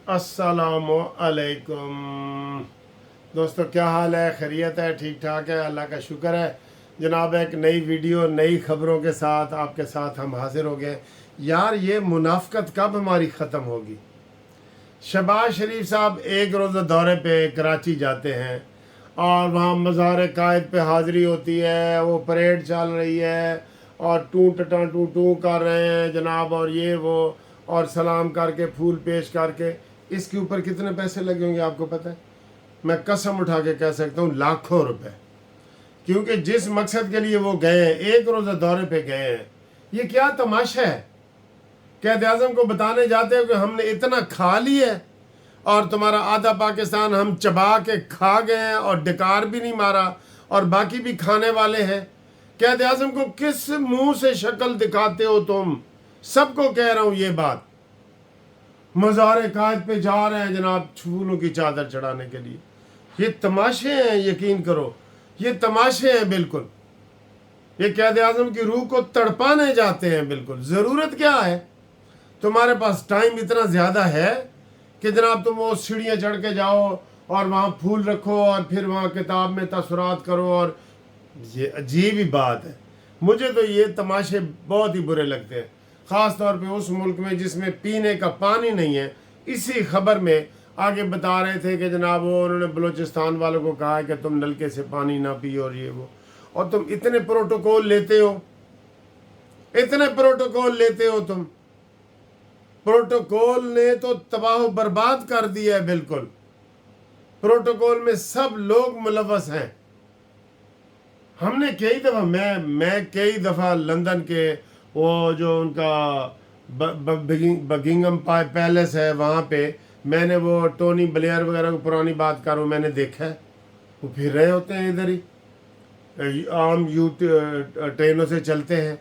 अस्सलामु अलैकुम दोस्तों, क्या हाल है? खैरियत है? ठीक ठाक है? अल्लाह का शुक्र है जनाब। एक नई वीडियो नई खबरों के साथ आपके साथ हम हाजिर हो गए। यार, ये मुनाफकत कब हमारी ख़त्म होगी? शहबाज शरीफ साहब एक रोज़ा दौरे पे कराची जाते हैं और वहाँ मज़ार कायद पे हाज़िरी होती है, वो परेड चल रही है और टू टटा टू टू कर रहे हैं जनाब, और ये वो, और सलाम करके फूल पेश करके। इसके ऊपर कितने पैसे लगे होंगे आपको पता है? मैं कसम उठा के कह सकता हूँ लाखों रुपए, क्योंकि जिस मकसद के लिए वो गए हैं, एक रोज़ा दौरे पे गए हैं। ये क्या तमाशा है? कैद आज़म को बताने जाते हो कि हमने इतना खा लिया है और तुम्हारा आधा पाकिस्तान हम चबा के खा गए हैं और डिकार भी नहीं मारा और बाकी भी खाने वाले हैं। कैद आज़म को किस मुंह से शक्ल दिखाते हो तुम? सबको कह रहा हूँ ये बात। मज़ार कायद पे जा रहे हैं जनाब फूलों की चादर चढ़ाने के लिए। ये तमाशे हैं, यकीन करो, ये तमाशे हैं बिल्कुल। ये कैद आज़म की रूह को तड़पाने जाते हैं बिल्कुल। ज़रूरत क्या है? तुम्हारे पास टाइम इतना ज़्यादा है कि जनाब तुम वो सीढ़ियाँ चढ़ के जाओ और वहाँ फूल रखो और फिर वहाँ किताब में तसरात करो। और ये अजीब ही बात है। मुझे तो ये तमाशे बहुत ही बुरे लगते हैं, ख़ास तौर पे उस मुल्क में जिसमें पीने का पानी नहीं है। इसी खबर में आगे बता रहे थे कि जनाब वो उन्होंने बलूचिस्तान वालों को कहा है कि तुम नलके से पानी ना पियो और ये वो, और तुम इतने प्रोटोकॉल लेते हो, इतने प्रोटोकॉल लेते हो तुम। प्रोटोकॉल ने तो तबाह बर्बाद कर दिया है बिल्कुल। प्रोटोकॉल में सब लोग मुलव्वस हैं। हमने कई दफ़ा मैं कई दफ़ा लंदन के वो जो उनका बकिंगम पैलेस है वहाँ पे मैंने वो टोनी ब्लेयर वगैरह को पुरानी बात करूँ, मैंने देखा है वो फिर रहे होते हैं इधर ही, आम ट्रेनों से चलते हैं।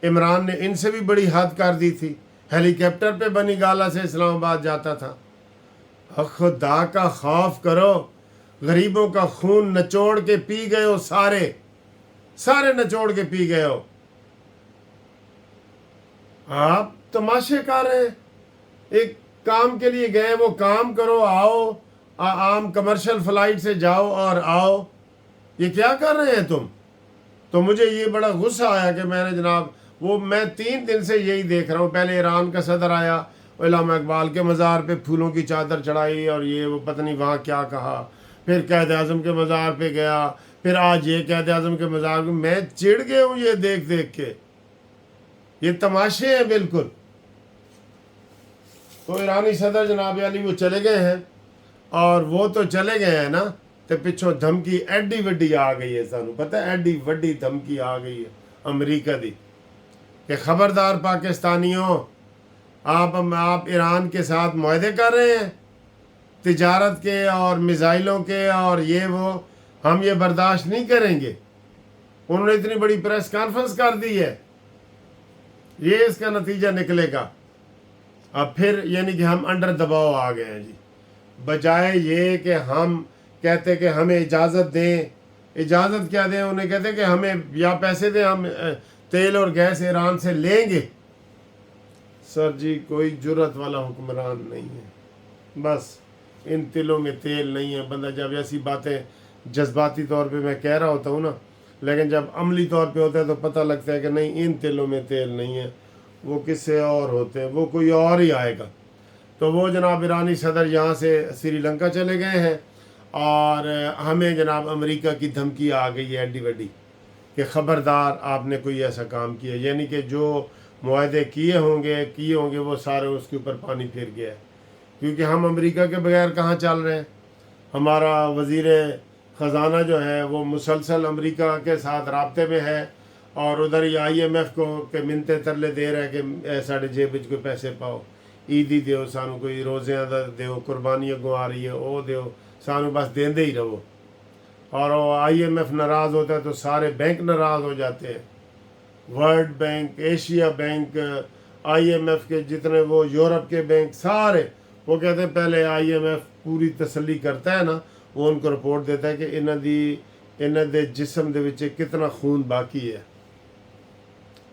इमरान ने इनसे भी बड़ी हद कर दी थी, हेलीकॉप्टर पे बनी गाला से इस्लामाबाद जाता था। खुदा का खौफ करो, गरीबों का खून नचोड़ के पी गए हो, सारे नचोड़ के पी गए हो। आप तमाशे कर रहे हैं। एक काम के लिए गए, वो काम करो, आओ, आम कमर्शियल फ्लाइट से जाओ और आओ। ये क्या कर रहे हैं तुम? तो मुझे ये बड़ा गुस्सा आया कि मैंने जनाब मैं 3 दिन से यही देख रहा हूँ। पहले ईरान का सदर आया, उल्लामा इकबाल के मज़ार पे फूलों की चादर चढ़ाई और ये वो पता नहीं वहाँ क्या कहा। फिर कैद आज़म के मज़ार पे गया, फिर आज ये कैद आज़म के मज़ार पे। मैं चिढ़ गया हूँ ये देख देख के। ये तमाशे हैं बिल्कुल। तो ईरानी सदर जनाब अली वो चले गए हैं, और वो तो चले गए हैं ना, तो पिछों धमकी एडी वड्डी आ गई है। सानू पता है एडी वड्डी धमकी आ गई है अमरीका दी कि खबरदार पाकिस्तानियों, आप ईरान के साथ मुआहदे कर रहे हैं तिजारत के और मिसाइलों के और ये वो, हम ये बर्दाश्त नहीं करेंगे। उन्होंने इतनी बड़ी प्रेस कॉन्फ्रेंस कर दी है, ये इसका नतीजा निकलेगा। अब फिर यानी कि हम अंडर दबाव आ गए हैं जी। बजाय ये कि हम कहते कि हमें इजाज़त दें, इजाज़त क्या दें, उन्हें कहते कि हमें या पैसे दें, हम तेल और गैस ईरान से लेंगे। सर जी, कोई जुर्रत वाला हुक्मरान नहीं है। बस इन तिलों में तेल नहीं है। बंदा जब ऐसी बातें जज्बाती तौर पे मैं कह रहा होता हूँ ना, लेकिन जब अमली तौर पे होता है तो पता लगता है कि नहीं, इन तिलों में तेल नहीं है, वो किससे और होते हैं, वो कोई और ही आएगा। तो वो जनाब ईरानी सदर यहाँ से श्रीलंका चले गए हैं और हमें जनाब अमेरिका की धमकी आ गई है एडी वड्डी कि ख़बरदार आपने कोई ऐसा काम किया, यानी कि जो मुआहदे किए होंगे वो सारे उसके ऊपर पानी फिर गया है। क्योंकि हम अमेरिका के बगैर कहाँ चल रहे हैं। हमारा वज़ीर ख़जाना जो है वो मुसलसल अमेरिका के साथ राब्ते में है और उधर ही IMF को के मिनते तरले दे रहे हैं कि साढ़े जेब विच कोई पैसे पाओ, ईदी दो सानू, कोई रोज़ियां दो, कुर्बानी अगों आ रही है वो दो सानू, बस देंदे ही रहो। और IMF नाराज़ होता है तो सारे बैंक नाराज़ हो जाते हैं। World bank, Asia bank, IMF के जितने वो यूरोप के बैंक सारे, वो कहते हैं पहले IMF पूरी तसल्ली करता है ना, वो उनको रिपोर्ट देता है कि इन्हां दे जिस्म दे विच कितना खून बाकी है,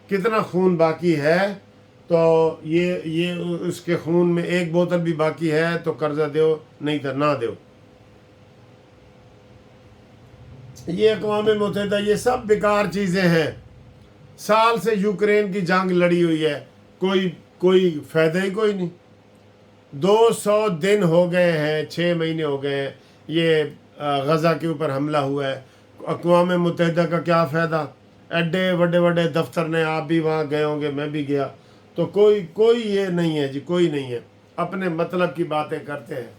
कितना खून बाकी है, تو یہ اس کے خون میں ایک بوتل بھی باقی ہے تو قرضہ دو، نہیں تو نہ دو۔ یہ اقوام متحدہ یہ سب بیکار چیزیں ہیں۔ سال سے یوکرین کی جنگ لڑی ہوئی ہے، کوئی فائدہ ہی کوئی نہیں۔ 200 دن ہو گئے ہیں، 6 مہینے ہو گئے ہیں یہ غزہ کے اوپر حملہ ہوا ہے۔ اقوام متحدہ کا کیا فائدہ؟ ایڈے بڑے دفتر نے، آپ بھی وہاں گئے ہوں گے، میں بھی گیا، تو کوئی یہ نہیں ہے جی، کوئی نہیں ہے، اپنے مطلب کی باتیں کرتے ہیں۔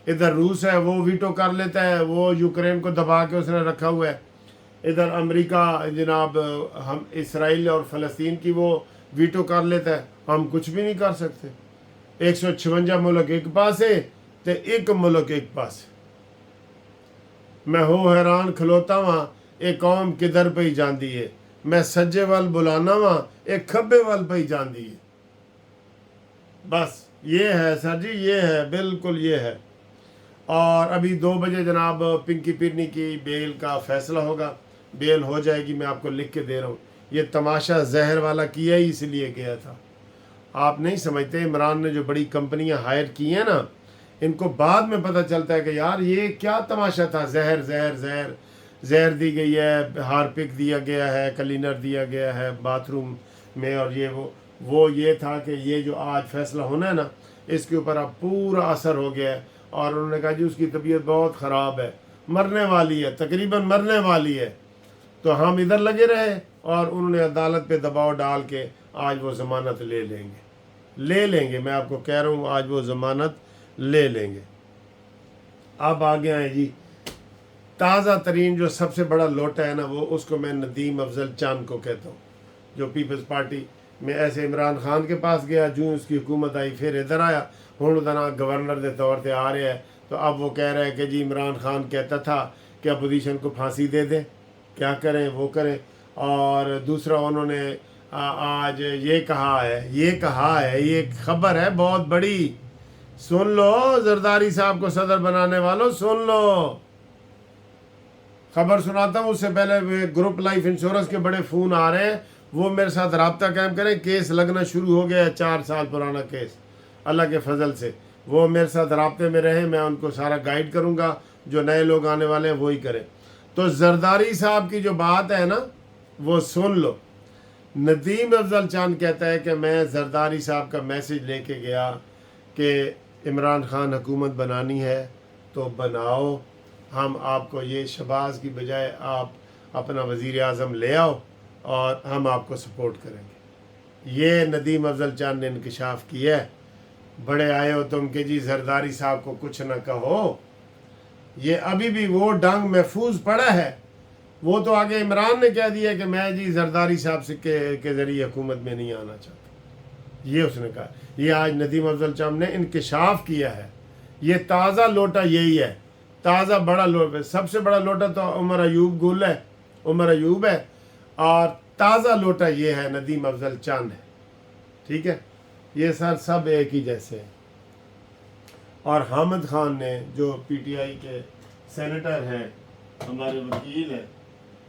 ادھر روس ہے، وہ ویٹو کر لیتا ہے، وہ یوکرین کو دبا کے اس نے رکھا ہوا ہے۔ ادھر امریکہ جناب ہم اسرائیل اور فلسطین کی وہ ویٹو کر لیتا ہے، ہم کچھ بھی نہیں کر سکتے۔ 156 ملک ایک پاس ہے تو ایک ملک ایک پاس ہے۔ میں ہو حیران کھلوتا ہاں ایک قوم کدھر پہ ہی جاندی ہے، میں سجے وال بلانا ہاں ایک کھبے وال پہ ہی جاندی ہے۔ بس یہ ہے سر جی، یہ ہے، بالکل یہ ہے۔ اور ابھی 2 بجے جناب پنکی پیرنی کی بیل کا فیصلہ ہوگا، بیل ہو جائے گی، میں آپ کو لکھ کے دے رہا ہوں۔ یہ تماشا زہر والا کیا ہی اس لیے گیا تھا۔ آپ نہیں سمجھتے، عمران نے جو بڑی کمپنیاں ہائر کی ہیں نا، ان کو بعد میں پتہ چلتا ہے کہ یار یہ کیا تماشا تھا، زہر دی گئی ہے، ہارپک دیا گیا ہے، کلینر دیا گیا ہے باتھ روم میں، اور یہ وہ یہ تھا کہ یہ جو آج فیصلہ ہونا ہے نا، اس کے اوپر اب پورا اثر ہو گیا ہے۔ اور انہوں نے کہا جی اس کی طبیعت بہت خراب ہے، مرنے والی ہے، تقریباً مرنے والی ہے۔ تو ہم ادھر لگے رہے اور انہوں نے عدالت پہ دباؤ ڈال کے آج وہ ضمانت لے لیں گے، میں آپ کو کہہ رہا ہوں آج وہ ضمانت لے لیں گے۔ اب آگے آئیں جی، تازہ ترین جو سب سے بڑا لوٹا ہے نا، وہ اس کو میں ندیم افضل چاند کو کہتا ہوں، جو پیپلز پارٹی میں ایسے عمران خان کے پاس گیا، جو اس کی حکومت آئی پھر ادھر آیا، ہوں ادھر گورنر دے طور پہ آ رہے ہیں، تو اب وہ کہہ رہے ہیں کہ جی عمران خان کہتا تھا کہ اپوزیشن کو پھانسی دے دیں، کیا کریں وہ کریں۔ اور دوسرا انہوں نے آج یہ کہا ہے، یہ خبر ہے بہت بڑی، سن لو زرداری صاحب کو صدر بنانے والوں، سن لو، خبر سناتا ہوں۔ اس سے پہلے گروپ لائف انشورنس کے بڑے فون آ رہے ہیں، وہ میرے ساتھ رابطہ قائم کریں، کیس لگنا شروع ہو گیا ہے، 4 سال پرانا کیس، اللہ کے فضل سے وہ میرے ساتھ رابطے میں رہیں، میں ان کو سارا گائیڈ کروں گا، جو نئے لوگ آنے والے ہیں وہی کریں۔ تو زرداری صاحب کی جو بات ہے نا وہ سن لو۔ ندیم افضل چاند کہتا ہے کہ میں زرداری صاحب کا میسج لے کے گیا کہ عمران خان حکومت بنانی ہے تو بناؤ، ہم آپ کو یہ شہباز کی بجائے آپ اپنا وزیر اعظم لے آؤ اور ہم آپ کو سپورٹ کریں گے۔ یہ ندیم افضل چاند نے انکشاف کیا ہے۔ بڑے آئے ہو تم کہ جی زرداری صاحب کو کچھ نہ کہو، یہ ابھی بھی وہ ڈنگ محفوظ پڑا ہے۔ وہ تو آگے عمران نے کہہ دیا کہ میں جی زرداری صاحب سے کے ذریعے حکومت میں نہیں آنا چاہتا، یہ اس نے کہا۔ یہ آج ندیم افضل چاند نے انکشاف کیا ہے۔ یہ تازہ لوٹا یہی ہے، تازہ بڑا لوٹا، سب سے بڑا لوٹا تو عمر ایوب ہے، اور تازہ لوٹا یہ ہے ندیم افضل چاند ہے، ٹھیک ہے۔ یہ سب ایک ہی جیسے ہیں۔ اور حامد خان نے جو پی ٹی آئی کے سینیٹر ہیں، ہمارے وکیل ہیں،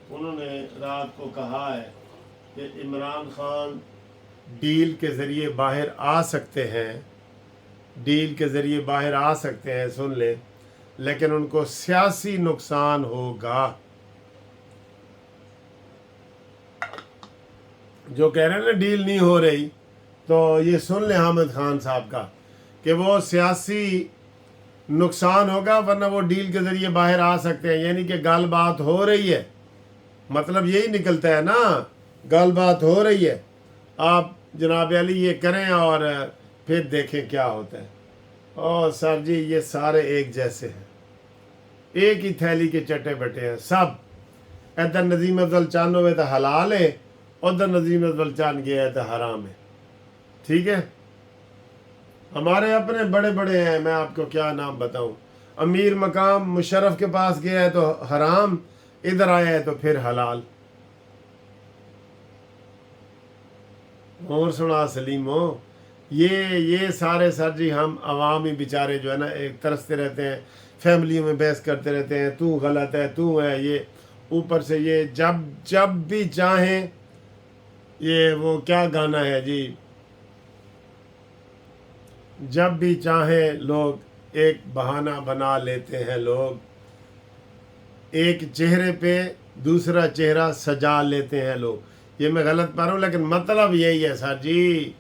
انہوں نے رات کو کہا ہے کہ عمران خان ڈیل کے ذریعے باہر آ سکتے ہیں، سن لیں، لیکن ان کو سیاسی نقصان ہوگا۔ جو کہہ رہے ہیں نا ڈیل نہیں ہو رہی، تو یہ سن لیں حامد خان صاحب کا کہ وہ سیاسی نقصان ہوگا، ورنہ وہ ڈیل کے ذریعے باہر آ سکتے ہیں، یعنی کہ گل بات ہو رہی ہے، مطلب یہی نکلتا ہے نا، گل بات ہو رہی ہے، آپ جناب علی یہ کریں اور پھر دیکھیں کیا ہوتا ہے۔ اور سر جی یہ سارے ایک جیسے ہیں، ایک ہی تھیلی کے چٹے بٹے ہیں سب۔ ادھر ندیم افضل چاند ہوئے تو حلال ہے، ادھر ندیم افضل چاند گیا ہے تو حرام ہے، ٹھیک ہے۔ ہمارے اپنے بڑے بڑے ہیں، میں آپ کو کیا نام بتاؤں، امیر مقام مشرف کے پاس گیا ہے تو حرام، ادھر آیا ہے تو پھر حلال۔ اور سنا سلیمو، یہ سارے سر جی ہم عوام ہی بیچارے جو ہے نا ایک ترستے رہتے ہیں، فیملیوں میں بحث کرتے رہتے ہیں، تو غلط ہے، تو ہے، یہ اوپر سے یہ جب بھی چاہیں، یہ وہ کیا گانا ہے جی، जब भी चाहें लोग एक बहाना बना लेते हैं लोग, एक चेहरे पे दूसरा चेहरा सजा लेते हैं लोग। ये मैं गलत पढ़ रहा हूँ लेकिन मतलब यही है सर जी।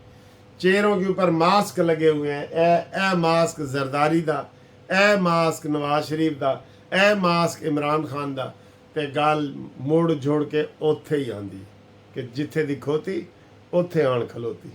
चेहरों के ऊपर मास्क लगे हुए हैं, ए मास्क जरदारी दा, ए मास्क नवाज शरीफ दा, ए मास्क इमरान खान दा, ते गल मुड़ जोड़ के उत्थे ही आंदी कि जिथे दी खोती उत्थे आन खलोती।